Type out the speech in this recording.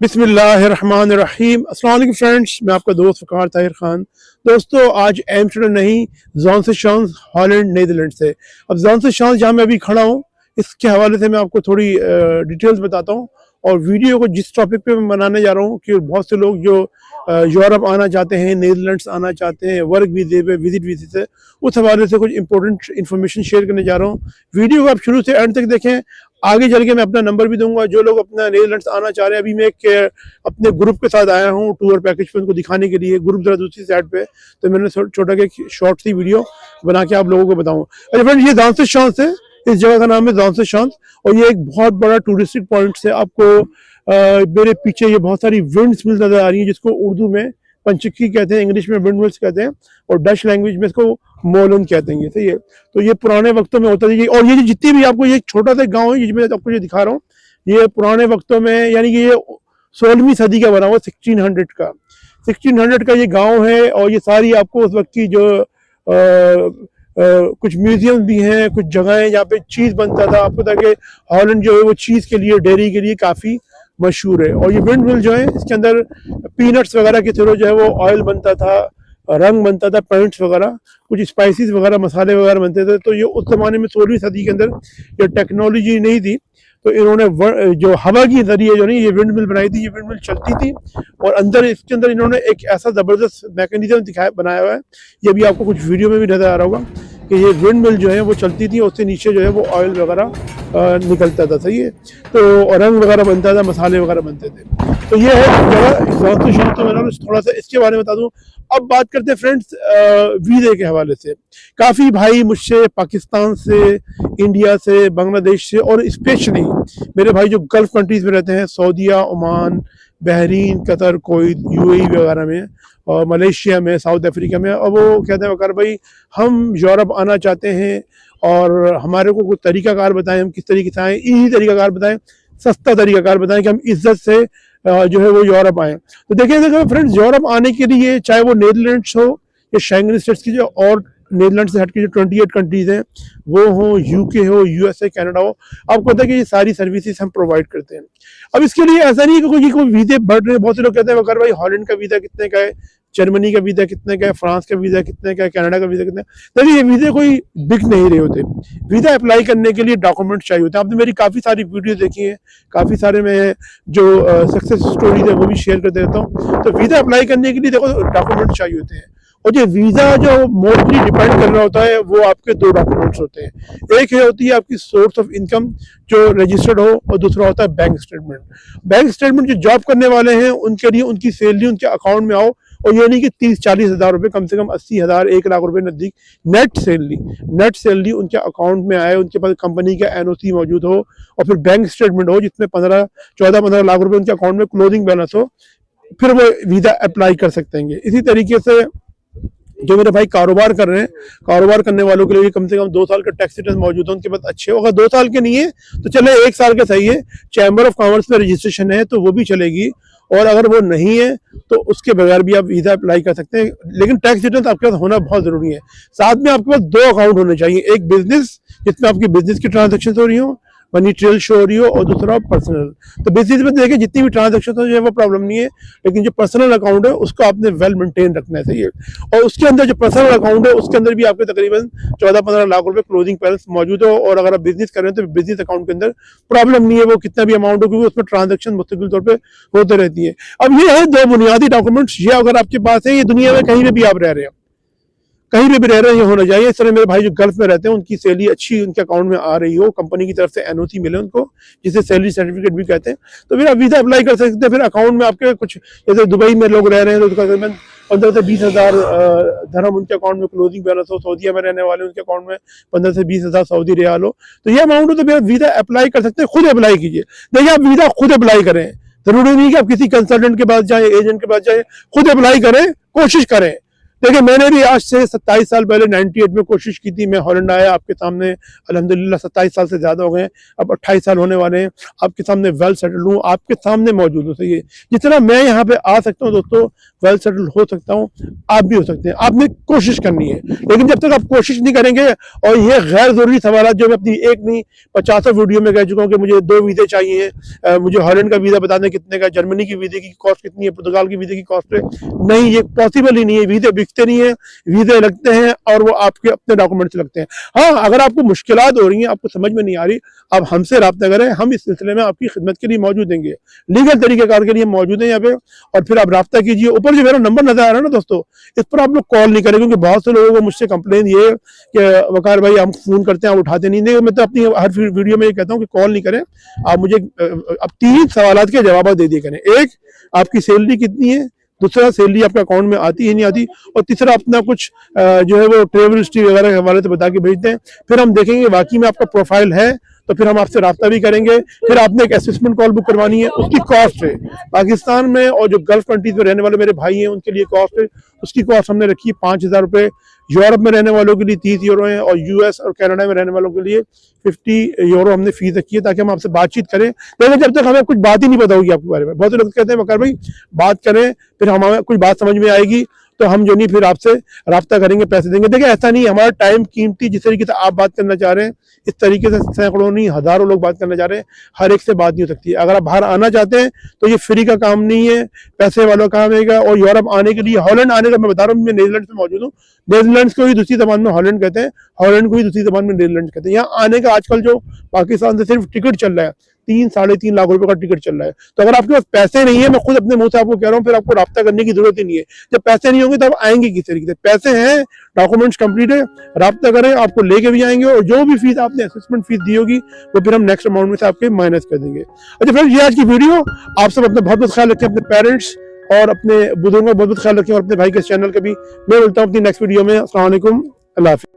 बिस्मिल्लाहिर्रहमानिर्रहीम। अस्सलाम वालेकुम फ्रेंड्स, मैं आपका दोस्त फ़कार ताहिर ख़ान। दोस्तों, आज एम्स्टर्डम नहीं, ज़ांसेशंस हॉलैंड नीदरलैंड से। अब ज़ांसेशंस जहाँ मैं अभी खड़ा हूँ, इसके हवाले से मैं आपको थोड़ी डिटेल्स बताता हूँ। और वीडियो को जिस टॉपिक पे मैं बनाने जा रहा हूँ कि बहुत से लोग जो यूरोप आना चाहते हैं, नीदरलैंड्स आना चाहते हैं वर्क वीज़े पे, विजिट वीज़े से, उस हवाले से कुछ इंपॉर्टेंट इन्फॉर्मेशन शेयर करने जा रहा हूँ। वीडियो को आप शुरू से एंड तक देखें। आगे चल के मैं अपना नंबर भी दूंगा। जो लोग अपना नीदरलैंड्स आना चाह रहे हैं, अभी मैं एक अपने ग्रुप के साथ आया हूँ टूर पैकेज पे, उनको दिखाने के लिए। ग्रुप जरा दूसरी साइड पे, तो मैंने छोटा एक शॉर्ट सी वीडियो बना के आप लोगों को बताऊँ। अच्छा फ्रेंड, ये ज़ांसेशंस है, इस जगह का नाम है ज़ांसेशंस, और ये एक बहुत बड़ा टूरिस्टिक पॉइंट है। आपको मेरे पीछे ये बहुत सारी विंड्स मिल्स नजर आ रही है, जिसको उर्दू में पंचक्की कहते हैं, इंग्लिश में विंड मिल्स कहते हैं, और डच लैंग्वेज में इसको मोलन कहते हैं। सही है। तो ये पुराने वक्तों में होता है। और ये जितनी भी आपको ये छोटा सा गांव है जिसमें आपको ये दिखा रहा हूँ, ये पुराने वक्तों में, यानी कि ये 16वीं सदी का बना हुआ, 1600 का ये गांव है। और ये सारी आपको उस वक्त की जो कुछ म्यूजियम भी हैं, कुछ जगह हैं जहाँ पे चीज़ बनता था। आपको पता है कि हॉलैंड जो है वो चीज़ के लिए, डेयरी के लिए काफ़ी मशहूर है। और ये विंड मिल जो है, इसके अंदर पीनट्स वगैरह के थ्रू जो है वो ऑयल बनता था, रंग बनता था, पेंट्स वगैरह, कुछ स्पाइसेस वगैरह, मसाले वगैरह बनते थे। तो ये उस ज़माने में 16वीं सदी के अंदर ये टेक्नोलॉजी नहीं थी, तो इन्होंने जो हवा के जरिए जो नहीं ये विंड मिल बनाई थी। ये विंड मिल चलती थी, और अंदर इसके अंदर इन्होंने एक ऐसा ज़बरदस्त मैकेनिज्म बनाया हुआ है। ये भी आपको कुछ वीडियो में भी नज़र आ रहा होगा कि ये विंड मिल जो है वो चलती थी, और उससे नीचे जो है वो ऑयल वगैरह निकलता था। सही है। तो रंग वगैरह बनता था, मसाले वगैरह बनते थे। तो ये है जगह। तो मैंने थोड़ा सा इसके बारे में बता दूं। अब बात करते हैं फ्रेंड्स वीज़े के हवाले से। काफ़ी भाई मुझसे पाकिस्तान से, इंडिया से, बांग्लादेश से, और स्पेशली मेरे भाई जो गल्फ़ कंट्रीज़ में रहते हैं, Saudia, Oman, Bahrain, Qatar, Kuwait, UAE वगैरह में, और मलेशिया में, साउथ अफ्रीका में, और वो कहते हैं वकार भाई हम यूरोप आना चाहते हैं, और हमारे को कुछ तरीक़ाकार बताएं, हम किस तरीके से आएँ, इजी तरीक़ाकार बताएं, सस्ता तरीक़ाकार बताएं कि हम इज्जत से जो है वो यूरोप आएँ। तो देखिए फ्रेंड्स, यूरोप आने के लिए चाहे वो नीदरलैंड्स हो या शेंगन स्टेट्स की जो और नीदरलैंड से हट के जो 28 कंट्रीज़ हैं वो हो, यूके हो, यूएसए, कनाडा हो, आपको पता है कि ये सारी सर्विसेज हम प्रोवाइड करते हैं। अब इसके लिए ऐसा नहीं है कि कोई वीज़े बढ़ रहे हैं। बहुत से लोग कहते हैं वकार भाई हॉलैंड का वीज़ा कितने का है, जर्मनी का वीज़ा कितने का है, फ्रांस का वीज़ा कितने का है, कनाडा का वीज़ा कितने का। देखिए, ये वीज़े कोई बिक नहीं रहे होते। वीज़ा अप्लाई करने के लिए डॉक्यूमेंट चाहिए होते हैं। आपने मेरी काफ़ी सारी वीडियो देखी है, काफ़ी सारे मैं जो सक्सेस स्टोरीज है वो भी शेयर करते रहता हूँ। तो वीज़ा अप्लाई करने के लिए देखो डॉक्यूमेंट चाहिए होते हैं, और जो वीज़ा जो मोस्टली डिपेंड कर रहा होता है वो आपके दो डॉक्यूमेंट्स होते हैं। एक है होती है आपकी सोर्स ऑफ इनकम जो रजिस्टर्ड हो, और दूसरा होता है बैंक स्टेटमेंट। बैंक स्टेटमेंट जो जॉब करने वाले हैं उनके लिए उनकी सैलरी उनके अकाउंट में आओ, और ये नहीं कि 30-40 हज़ार रुपये, कम से कम 80,000, 1 लाख रुपये नज़दीक नेट सैलरी उनके अकाउंट में आए, उनके पास कंपनी का एनओसी मौजूद हो, और फिर बैंक स्टेटमेंट हो जिसमें 14-15 लाख रुपये उनके अकाउंट में क्लोजिंग बैलेंस हो, फिर वो वीज़ा अप्लाई कर सकते हैं। इसी तरीके से जो मेरे भाई कारोबार कर रहे हैं, कारोबार करने वालों के लिए कम से कम 2 साल का टैक्स रिटर्न मौजूद है उनके पास अच्छे। अगर 2 साल के नहीं है तो चले 1 साल का सही है, चैम्बर ऑफ कॉमर्स में रजिस्ट्रेशन है तो वो भी चलेगी। और अगर वो नहीं है तो उसके बगैर भी आप वीज़ा अप्लाई कर सकते हैं, लेकिन टैक्स रिटर्न आपके पास होना बहुत ज़रूरी है। साथ में आपके पास 2 अकाउंट होने चाहिए, एक बिजनेस जिसमें आपकी बिजनेस की ट्रांजेक्शन हो रही हो, मनी ट्रेल शो हो रही हो, और दूसरा पर्सनल। तो बिजनेस में देखिए जितनी भी ट्रांजेक्शन हो जाए वो प्रॉब्लम नहीं है, लेकिन जो पर्सनल अकाउंट है उसको आपने वेल मेंटेन रखना चाहिए। और उसके अंदर जो पर्सनल अकाउंट है उसके अंदर भी आपके तकरीबन 14-15 लाख रुपए क्लोजिंग बैलेंस मौजूद हो। और अगर आप बिजनेस कर रहे हैं तो बिजनेस अकाउंट के अंदर प्रॉब्लम नहीं है, वो कितना भी अमाउंट हो, क्योंकि उसमें ट्रांजेक्शन मुस्तकिल तौर पर होते रहती है। अब ये है 2 बुनियादी डॉक्यूमेंट्स, ये अगर आपके पास है, ये दुनिया में कहीं भी आप रह रहे हैं, कहीं भी रह रहे हैं, ये होना चाहिए। इस तरह मेरे भाई जो गल्फ में रहते हैं उनकी सैलरी अच्छी उनके अकाउंट में आ रही हो, कंपनी की तरफ से एनओसी मिले उनको, जिसे सैलरी सर्टिफिकेट भी कहते हैं, तो फिर आप वीज़ा अप्लाई कर सकते हैं। फिर अकाउंट में आपके कुछ, जैसे दुबई में लोग रह रहे हैं तो तकरीबन 15 से 20 हज़ार धर्म उनके अकाउंट में क्लोजिंग बैलेंस हो, सऊदीया में रहने वाले उनके अकाउंट में 15 से 20 हज़ार सऊदी रियाल हो, तो ये अमाउंट हो तो फिर वीज़ा अप्लाई कर सकते हैं। खुद अप्लाई कीजिए। देखिए, आप वीज़ा खुद अप्लाई करें, जरूरी नहीं कि आप किसी कंसल्टेंट के पास जाए, एजेंट के पास जाए, खुद अप्लाई करें, कोशिश करें। देखिए मैंने भी आज से 27 साल पहले 98 में कोशिश की थी, मैं हॉलैंड आया आपके सामने, अल्हम्दुलिल्लाह 27 साल से ज़्यादा हो गए, अब 28 साल होने वाले हैं, आपके सामने वेल सेटल हूँ, आपके सामने मौजूद हूँ। सही है, जितना मैं यहाँ पे आ सकता हूँ दोस्तों, वेल सेटल हो सकता हूँ, आप भी हो सकते हैं। आपने कोशिश करनी है, लेकिन जब तक आप कोशिश नहीं करेंगे, और ये गैर ज़रूरी सवाल जो मैं अपनी एक नहीं 50 वीडियो में कह चुका हूँ कि मुझे 2 वीज़े चाहिए, मुझे हॉलैंड का वीज़ा बता दें कितने का, जर्मनी की वीज़े की कॉस्ट कितनी है, पुर्तगाल की वीज़े की कॉस्ट है, नहीं, ये पॉसिबल ही नहीं है। वीज़े बिकते नहीं है, वीज़े लगते हैं और वो आपके अपने डॉक्यूमेंट से लगते हैं। हाँ, अगर आपको मुश्किलात हो रही हैं, आपको समझ में नहीं आ रही, आप हमसे रब्ता करें, हम इस सिलसिले में आपकी खिदमत के लिए मौजूद देंगे, लीगल तरीक़ेकार के लिए मौजूद हैं यहाँ पे, और फिर आप रब्ता कीजिए। ऊपर जो मेरा नंबर नजर आ रहा है ना दोस्तों, इस पर आप लोग कॉल नहीं करें, क्योंकि बहुत से लोगों को मुझसे कंप्लेन ये है कि वकार भाई हम फोन करते हैं, आप उठाते नहीं। मैं तो अपनी हर वीडियो में ये कहता हूँ कि कॉल नहीं करें, आप मुझे अब 3 सवालात के जवाब दे दिए करें। एक, आपकी सैलरी कितनी है, दूसरा सैलरी आपके अकाउंट में आती है नहीं आती, और तीसरा अपना कुछ जो है वो ट्रेवल हिस्ट्री वगैरह के हवाले से बता के भेजते हैं। फिर हम देखेंगे वाकई में आपका प्रोफाइल है, तो फिर हम आपसे रास्ता भी करेंगे। फिर आपने एक असेसमेंट कॉल बुक करवानी है, उसकी कॉस्ट है पाकिस्तान में और जो गल्फ कंट्रीज में रहने वाले मेरे भाई हैं उनके लिए कॉस्ट है, उसकी कॉस्ट हमने रखी है 5,000 रुपये। यूरोप में रहने वालों के लिए 30 यूरो है, और यूएस और कनाडा में रहने वालों के लिए 50 यूरो हमने फीस रखी है, ताकि हम आपसे बातचीत करें। लेकिन जब तक हमें कुछ बात ही नहीं पता होगी आपके बारे में, बहुत से लोग कहते हैं वकार भाई बात करें, फिर हमें कुछ बात समझ में आएगी तो हम जो नहीं फिर आपसे रब्ता करेंगे, पैसे देंगे। देखिए ऐसा नहीं, हमारा टाइम कीमती, जिस तरीके से आप बात करना चाह रहे हैं इस तरीके से सैकड़ों नहीं हजारों लोग बात करना चाह रहे हैं, हर एक से बात नहीं हो सकती। अगर आप बाहर आना चाहते हैं तो ये फ्री का काम नहीं है, पैसे वालों का काम है। और यूरोप आने के लिए, हॉलैंड आने का मैं बता रहा हूँ, मैं नीदरलैंड में मौजूद हूँ, नीदरलैंड को ही दूसरी जबान में हॉलैंड कहते हैं, हॉलैंड को ही दूसरी जबान में नीदरलैंड कहते हैं। यहाँ आने का आजकल जो पाकिस्तान से सिर्फ टिकट चल रहा है 3-3.5 लाख रुपए का टिकट चल रहा है। तो अगर आपके पास पैसे नहीं है, मैं खुद अपने मुंह से आपको कह रहा हूँ, फिर आपको राब्ता करने की जरूरत ही नहीं है। जब पैसे नहीं होंगे तो आप आएंगे किस तरीके से? पैसे हैं, डॉक्यूमेंट्स कंप्लीट है, राब्ता करें, आपको लेके भी आएंगे, और जो भी फीस आपने असेसमेंट फीस दी होगी वो फिर हम नेक्स्ट अमाउंट में से आपके माइनस कर देंगे। अच्छा फ्रेंड्स, ये आज की वीडियो। आप सब अपना बहुत बहुत ख्याल रखें, अपने पेरेंट्स और अपने बुजुर्गों का बहुत बहुत ख्याल रखें, और अपने भाई के चैनल का भी। मैं मिलता हूँ अपनी नेक्स्ट वीडियो में। अस्सलाम वालेकुम, अल्लाह हाफिज़।